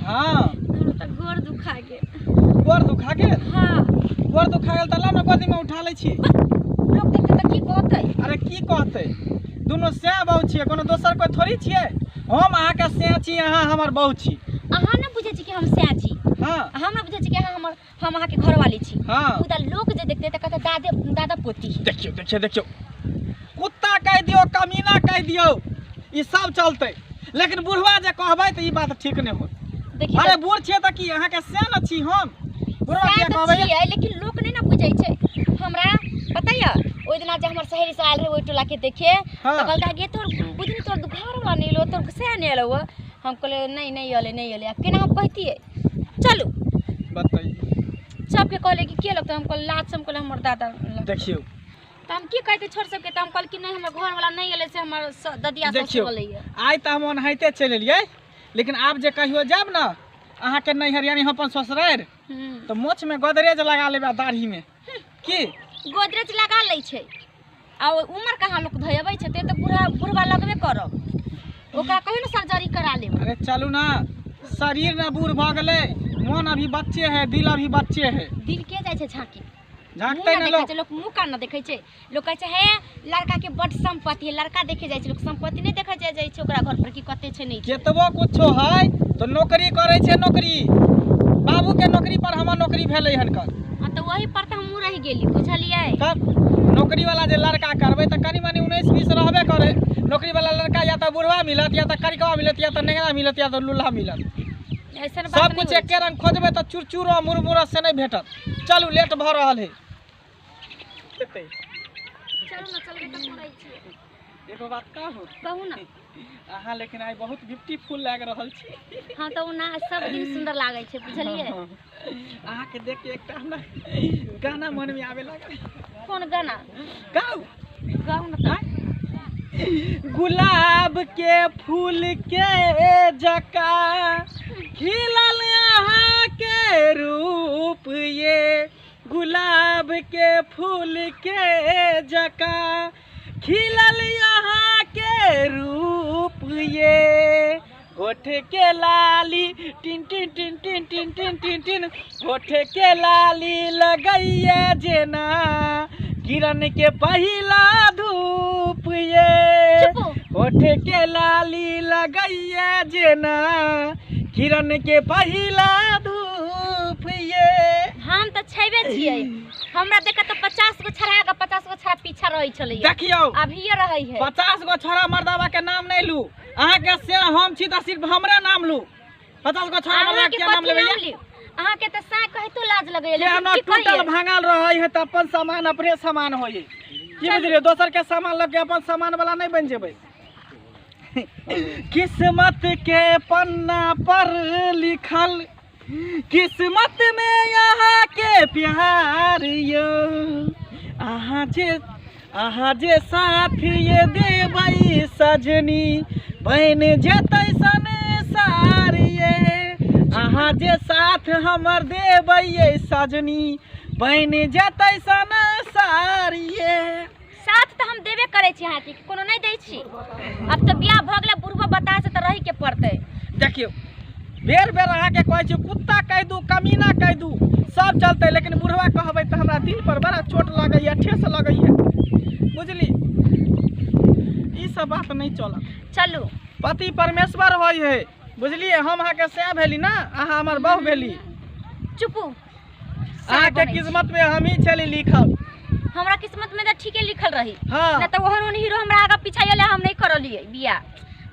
हाँ गोर दुखा गेल। गोर दुखा गेल? हाँ गोर दुखा गेल त ला न गोदी में उठा लै छी। लोग देखते त की कहतै? अरे की कहतै, दुनू सैं बहु छियै, कोनो दोसर कोई थोड़ी छियै। हम अहाँ के सैं छी, अहाँ हमर बहु छी। अहाँ न बुझै छी कि हम सैं छी। हाँ हम न बुझै छी कि हम अहाँ के घरवाली छी। हाँ उदा लोग जे देखते त कहते दादा पोती। देखियो देखियो देखियो, कुत्ता कह दियो, कमीना कह दियो, ई सब चलते, लेकिन बुढ़वा जे कहबै त ई बात ठीक नहीं होत। देखिए अरे बूढ़ छियै त की अहाँ के सैं न छी हम? बुढ़वा के कहबै लेकिन लोग नहीं ना बुझै छै। हमरा पता य ओइ दिना जे हमर सहेली सब आयल रहे ओइ टोला के देखे, हाँ। त कहलका गे तोर बुझनी तोर घर वाला नहीं लो, तोर सैं नहीं आलो। हम कहले नहीं आले। केना हम कहतिए? चलू बताइए। सबके कहले कि के लगता, हम कहले लाज से, हम कहले हमर दादा। देखियो त हम की कहते छोड़ सबके, त हम कहल कि नहीं हमर घर वाला नहीं आले से हमर ददिया ससुर बोले। आइ त हम ओनाहिते चल एलियै, लेकिन आब जे कहियो जाब न अहाँ के नैहर यानी अपन ससुरार, तो मोछ में गोदरेज लगा लेबा दाढ़ी में। की गोदरेज लगा लै छै आ उम्र कहाँ लोग धयबै छै, ते त बुढ़वा लगबे करब। ओकरा कहियो न सर्जरी करा लेब। अरे चलू ना, शरीर न बूढ़ भ गेलै, मन अभी बच्चे है, दिल अभी बच्चे है। दिल के जाय छै झांकी, झांकते न लोग। लोग मुंह कान न देखै छै। लोग कहै छै हे लड़का के बड संपत्ति है, लड़का देखे जाय छै, लोग संपत्ति नहीं देखै जाय छै ओकरा घर पर की कते छै नहीं। केतबो कुछो है तो नौकरी करे छै, नौकरी बाबू के नौकरी पर हमर नौकरी भेलै हनकर। हां त वही पर त हमहू रह गेली, बुझलियै? तब नौकरी वाला जे लड़का करबै त कनी मनी 19-20 रहबे करे। नौकरी वाला लड़का या त बुढ़वा मिलत, या त करिकवा मिलत, या त नेगरा मिलत, या त लूल्हा मिलत। ऐसन बात सब कुछ एके रंग खोजबै त चुरचुरो मुरमुरा से नहीं भेटत। चलू लेट भ रहल है। चलू न चलबे त करै छी। एगो बात कहू कहू न। अहाँ लेकिन आई बहुत ब्यूटीफुल लाग रहल छी। हां त ना सब दिन सुंदर लागै छै, बुझलियै? अहाँ के देख के एकटा हमरा गाना मन में आवे लागल। कोन गाना? गाऊ गाऊ न त। गुलाब के फूल के जका खिलल अहाँ के रूप, ये गुलाब के फूल के जका खिलल यहाँ के रूप, ये होठ के लाली टिन टिन टिन टिन टिन टिन टिन टिन, होठ के लाली लगैया जेना किरण के पहिला धूप, ये होठ के लाली लगैया जेना किरण के पहिला धूप, ये। हम त छेबे छियै, हमरा देख त 50 गो छड़ा का 50 गो छड़ा पीछा रही छलै। देखियो अभी ये रही है 50 गो छड़ा मर्दावा के नाम नहीं लू, अहाँ के से हम छी त सिर्फ हमरे नाम लू। 50 गो छड़ा मर्दावा के नाम लेबै। अहाँ के त सा कहि तो लाज लगै, लेकिन की टूटल भांगल रहै है त अपन सामान अपने सामान होई। की बुझलिए, दोसर के सामान लग के अपन सामान वाला नहीं बन जेबै। किस्मत के पन्ना पर लिखल, किस्मत में यहाँ के प्यार यो, अहाँ जे साथ ये देबै सजनी, बन जेतै संसार ये। अहाँ जे साथ हमर देबै ये सजनी, बन जेतै संसार ये। साथ त हम देबे करे छी, अहाँ के कोनो नहीं दै छी। अब त बियाह भ गेलै, बुढ़वा बता से त रही के पड़तै। देखियो बेर बेर अहाँ के कहै छी कुत्ता कह दू, कमीना कह दू, सब चलते, लेकिन बुढ़वा कहबै त हमरा दिल पर बड़ा चोट लगैया, ठेस लगैया, बुझली? ई सब बात नहीं चलत। चलू पति परमेश्वर होय है, बुझलिए? हम अहाँ के सैं भेली ना, अहाँ हमर बहु भेली। चुपू, अहाँ के किस्मत में हम ही छली लिखल। हमरा किस्मत में त ठीके लिखल रही। हां ना त ओहन हीरो हमरा आगा पीछा एले, हम नहीं करलिए बियाह।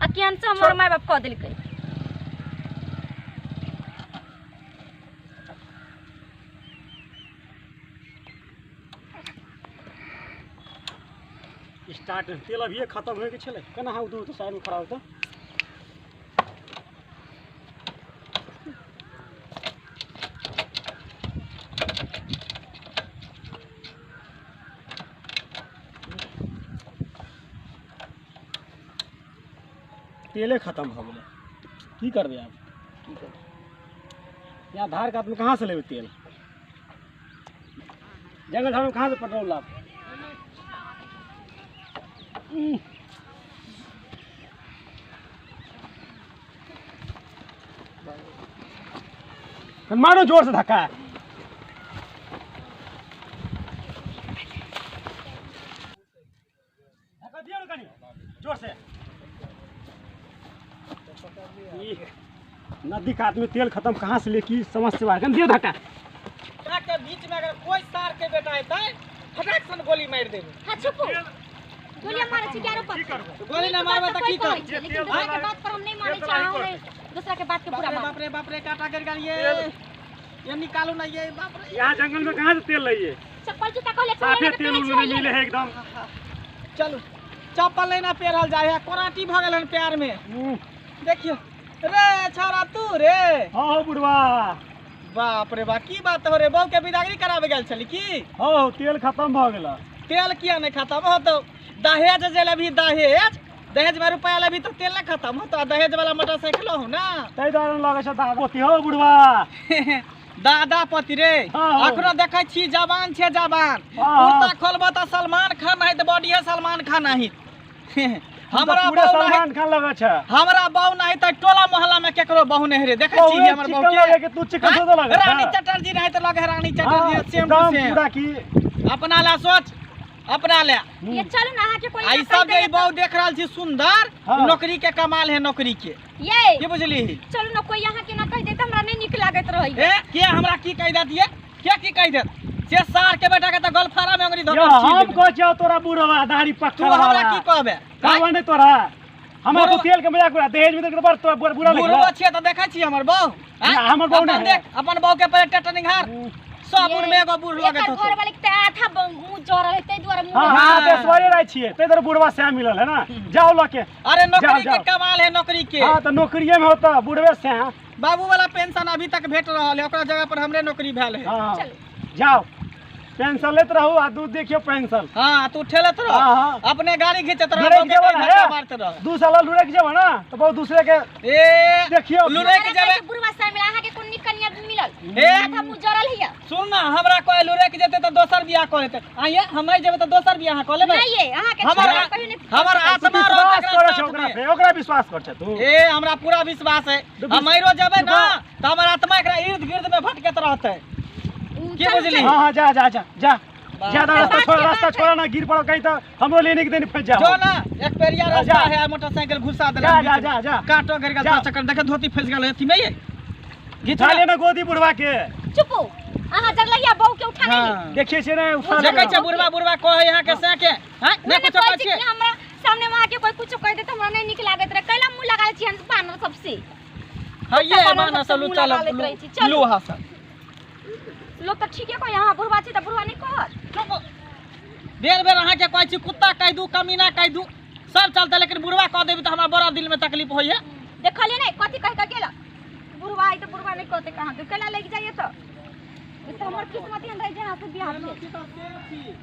आ केहन से हमर माय बाप क देलकै। स्टार्ट तेल अभी खत्म हो के छले, केना हाउ दूर तो साइड में खड़ा होता। तेले खत्म हो गए की करबे आप की करबे यहाँ धार काट में कहाँ से लेबे तेल जंगल झाड़ में कहाँ से पेट्रोल लाभ मारो जोर से धक्का धक्का दियो ना कनी जोर से नदी का आदमी तेल खत्म कहाँ से ले की समझ से बाहर दियो धक्का के बीच में अगर कोई सार के बेटा है फटाक सन गोली मार देबे। हां चुप गोलियां मारे छी क्यारो पर गोली ना मारबा त की कर लेकिन दूसरा के बात पर हम नहीं माने चाहो दूसरा के बात के पूरा बाप रे काटा कर गालिए ये निकालो ना ये बाप रे यहाँ जंगल में कहाँ से तेल लाइए चप्पल जूता कहले साफे तेल उल नहीं मिले है एकदम चलो चप्पल लेना पेरल जाए है कोराटी भ गेलन पैर में देखियो रे छौरा तू रे हाँ बुढ़वा बाप रे बा की बात हो रे बहू के बिदागरी करावे गेल छली की हाँ तेल खत्म भ गेला तेल किया नहीं खत्म हो तो दहेज जे लेबी दहेज में रुपया लेबी तो तेल नहीं खत्म हो तो दहेज वाला मोटरसाइकिल हो ना तै दुआरे लगे छ दागोती हो बुढ़वा दादा पति रे हाँ। अखनो देखै छी जवान छे जवान हाँ। कुर्ता खोलबो त सलमान खान है त बॉडी है सलमान खान है हमरा पूरा बहू सलमान खान लगे छ हमरा बहू नहीं त टोला मोहल्ला में केकरो बहू नहीं रे देखै छी हमर बहू चिकन लगे कि तू चिकन तो लगे रानी चटर्जी नहीं त लगे रानी चटर्जी सेम टू सेम पूरा की अपना ला सोच अपना ले ये चलो ना अहाँ के कोई आई सब जे बहू देख रहल छी सुंदर हाँ। नौकरी के कमाल है नौकरी के ये की बुझली चलो ना कोई यहाँ के ना कह दे त हमरा नहीं निक लागत रही ए के हमरा की कह देत ये के की कह देत से सार के बेटा के त गलफारा में अंगरी धो या हम कह छ तोरा बुढ़वा दाढ़ी तू पक्का हमरा की कहबे कहबे नहीं तोरा हमरा तो तेल के मजाक उड़ा दहेज में तो बड़ तोरा बुरा लगे बुढ़वा छे त देखै छी हमर बहू या, हमर बहू नहीं है। देख अपन बहू के पहले टटनिंग हार साबुन में एगो बूढ़ लगत घर वाले के आथा मुंह जर है तै द्वारा हाँ मुंह हाँ देशवारी रह छिए तै दर बुढ़वा से मिलल है ना जाओ लके अरे नौकरी जाओ, के कमाल है नौकरी के हाँ तो नौकरिये में होता बुढ़वे से हाँ बाबू वाला पेंशन अभी तक भेट रहल है ओकरा जगह पर हमरे नौकरी भेल है हाँ चलो जाओ पेंशन लेत रहू आ दूध देखियो पेंशन हां तू ठेलत रह हाँ, हाँ। अपने गाड़ी खींचत रह ब्रेक बहू के जेबा कहीं ना धक्का है। मारत रह 2 साल लुढ़क जेबा ना तो बहुत दूसरे के ए देखियो लुढ़क के जेबे बुढ़वा से मिला अहाँ के कोन निकनिया मिलल ए आथा मुंह जरल हिया सुन ना हमरा कोई लुढ़क जेते त दोसर बियाह कर लेते आइए हम जेबे त दोसर बियाह कर लेबे नहीं ये अहाँ के हमर छोरा कहियो नहीं हमर आत्मा विश्वास करे रहत छ ओकरा पे ओकरा विश्वास कर छ तू ए हमरा पूरा विश्वास है हमरो जेबे ना त हमर आत्मा एकरा इर्द गिर्द में भटकत रहते के बुझली हाँ हाँ जा जा जा जा ज्यादा रास्ता छोड़ा ना गिर पड़ो कहीं तो हमरो लेने के दिन फंस जाओ जो ना एक पेरिया रास्ता जा। है मोटरसाइकिल घुसा देला जा जा जा जा काटो घर जा। का चक्कर देखे धोती फंस गेल अथी में ये घिचा लेना गोदी बुढ़वा के चुपो अहाँ जगलैया बहू के उठा नहीं हां देखिए छे ना उठा देखे छ बुढ़वा बुढ़वा कहे यहाँ के से के हैं नहीं कुछ कोई कहै चीज छी हमरा सामने वहाँ के कोई कुछ कह दे त हमरा नहीं निक लागत रे कैला मुंह लगा छी हम बानर सबसे हां ये बानर माना सबसे सलू मुंह चल लगा लेत रही छी, चलो। लो हासन लोग तो ठीक है कोई यहाँ बुढ़वा छी त बुढ़वा नहीं कहत बेर बेर अहाँ के कहै छी कुत्ता कह दू कमीना कह दू सब चलते लेकिन बुढ़वा कह देबी त हमरा बड़ा दिल में तकलीफ होइए देखलिए नहीं कथी कह के गेला बुढ़वा आई तो बुढ़वा नहीं कहते कहाँ तो केला लेके जाइए तो ये तो हमर किस्मत ही रह जहाँ से बियाह छे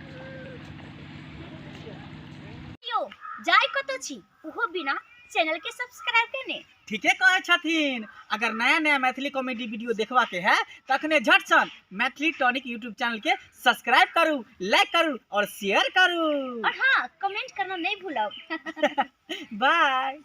यो जाय कतो छी उहो बिना चैनल के सब्सक्राइब करने ठीके कहे छथिन अगर नया नया मैथिली कॉमेडी वीडियो देखवा के है तखने झट सन मैथिली टॉनिक यूट्यूब चैनल के सब्सक्राइब करू लाइक करू और शेयर करू और हाँ कमेंट करना नहीं भूलो बाय।